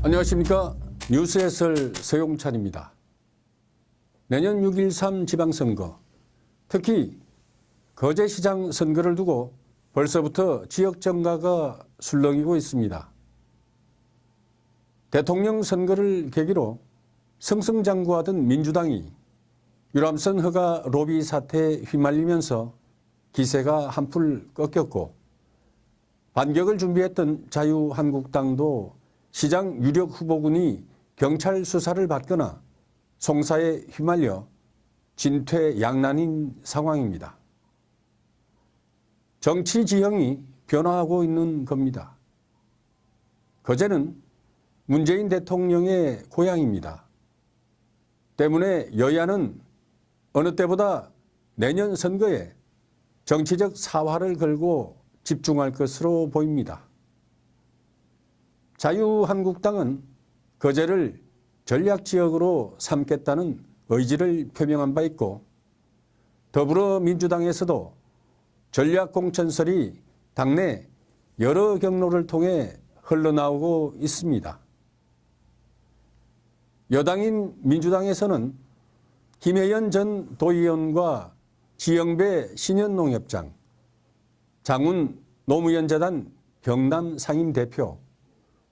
안녕하십니까. 뉴스해설 서용찬입니다. 내년 6.13 지방선거, 특히 거제시장 선거를 두고 벌써부터 지역 정가가 술렁이고 있습니다. 대통령 선거를 계기로 승승장구하던 민주당이 유람선 허가 로비 사태에 휘말리면서 기세가 한풀 꺾였고, 반격을 준비했던 자유한국당도 시장 유력 후보군이 경찰 수사를 받거나 송사에 휘말려 진퇴양난인 상황입니다. 정치 지형이 변화하고 있는 겁니다. 거제는 문재인 대통령의 고향입니다. 때문에 여야는 어느 때보다 내년 선거에 정치적 사활을 걸고 집중할 것으로 보입니다. 자유한국당은 거제를 전략지역으로 삼겠다는 의지를 표명한 바 있고, 더불어민주당에서도 전략공천설이 당내 여러 경로를 통해 흘러나오고 있습니다. 여당인 민주당에서는 김혜연 전 도의원과 지영배 신현농협장, 장훈 노무현재단 경남 상임대표,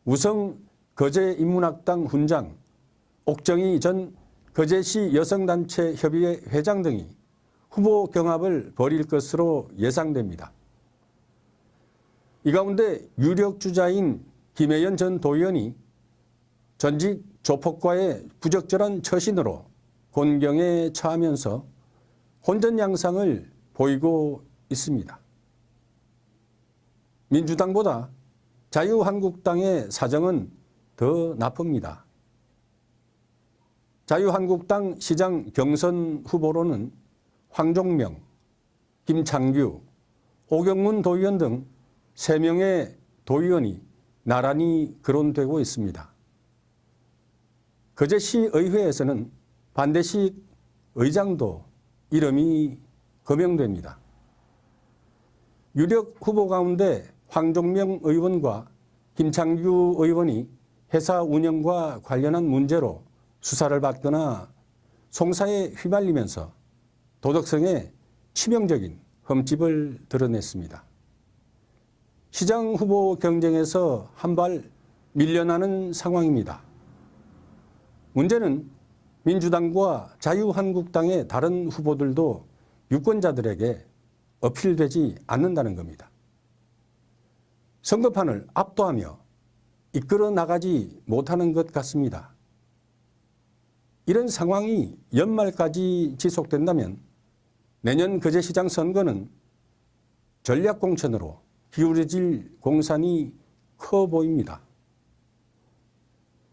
우성 거제인문학당 훈장, 옥정희 전 거제시 여성단체 협의회 회장 등이 후보 경합을 벌일 것으로 예상됩니다. 이 가운데 유력 주자인 김혜연 전 도의원이 전직 조폭과의 부적절한 처신으로 곤경에 처하면서 혼전 양상을 보이고 있습니다. 민주당보다 자유한국당의 사정은 더 나쁩니다. 자유한국당 시장 경선 후보로는 황종명, 김창규, 오경문 도의원 등 3명의 도의원이 나란히 거론되고 있습니다. 거제시의회에서는 반대식 의장도 이름이 거명됩니다. 유력 후보 가운데 황종명 의원과 김창규 의원이 회사 운영과 관련한 문제로 수사를 받거나 송사에 휘말리면서 도덕성에 치명적인 흠집을 드러냈습니다. 시장 후보 경쟁에서 한 발 밀려나는 상황입니다. 문제는 민주당과 자유한국당의 다른 후보들도 유권자들에게 어필되지 않는다는 겁니다. 선거판을 압도하며 이끌어 나가지 못하는 것 같습니다. 이런 상황이 연말까지 지속된다면 내년 거제시장 선거는 전략공천으로 기울어질 공산이 커 보입니다.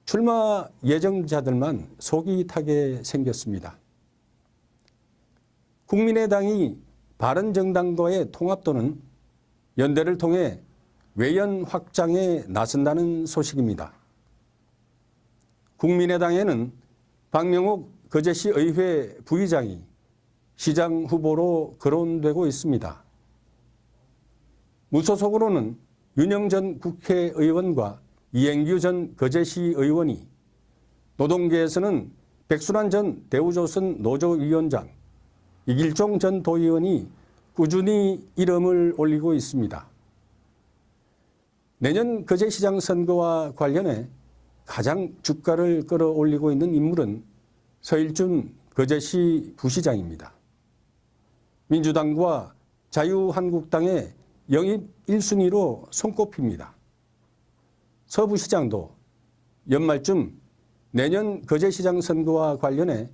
출마 예정자들만 속이 타게 생겼습니다. 국민의당이 바른정당과의 통합 또는 연대를 통해 외연 확장에 나선다는 소식입니다. 국민의당에는 박명옥 거제시의회 부의장이 시장 후보로 거론되고 있습니다. 무소속으로는 윤영 전 국회의원과 이행규 전 거제시의원이, 노동계에서는 백순환 전 대우조선 노조위원장, 이길종 전 도의원이 꾸준히 이름을 올리고 있습니다. 내년 거제시장 선거와 관련해 가장 주가를 끌어올리고 있는 인물은 서일준 거제시 부시장입니다. 민주당과 자유한국당의 영입 1순위로 손꼽힙니다. 서 부시장도 연말쯤 내년 거제시장 선거와 관련해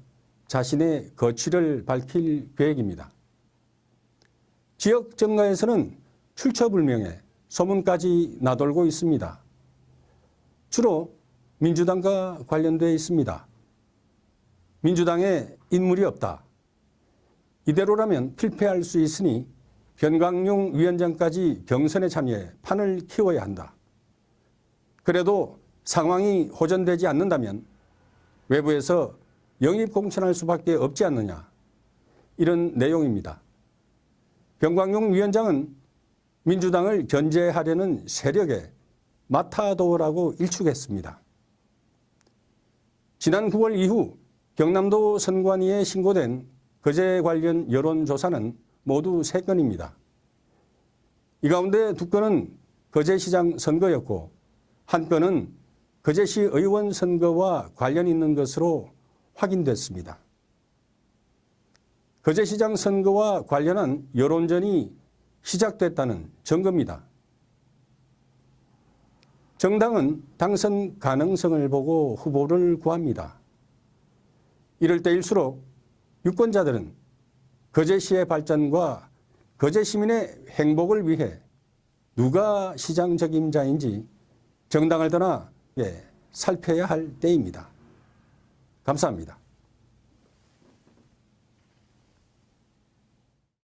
자신의 거취를 밝힐 계획입니다. 지역 정가에서는 출처불명의 소문까지 나돌고 있습니다. 주로 민주당과 관련되어 있습니다. 민주당에 인물이 없다. 이대로라면 필패할 수 있으니 변광용 위원장까지 경선에 참여해 판을 키워야 한다. 그래도 상황이 호전되지 않는다면 외부에서 영입 공천할 수밖에 없지 않느냐, 이런 내용입니다. 변광용 위원장은 민주당을 견제하려는 세력의 마타도어라고 일축했습니다. 지난 9월 이후 경남도 선관위에 신고된 거제 관련 여론조사는 모두 3건입니다. 이 가운데 2건은 거제시장 선거였고 한 건은 거제시 의원 선거와 관련 있는 것으로 확인됐습니다. 거제시장 선거와 관련한 여론전이 시작됐다는 증거입니다. 정당은 당선 가능성을 보고 후보를 구합니다. 이럴 때일수록 유권자들은 거제시의 발전과 거제 시민의 행복을 위해 누가 시장 적임자인지 정당을 떠나 살펴야 할 때입니다. 감사합니다.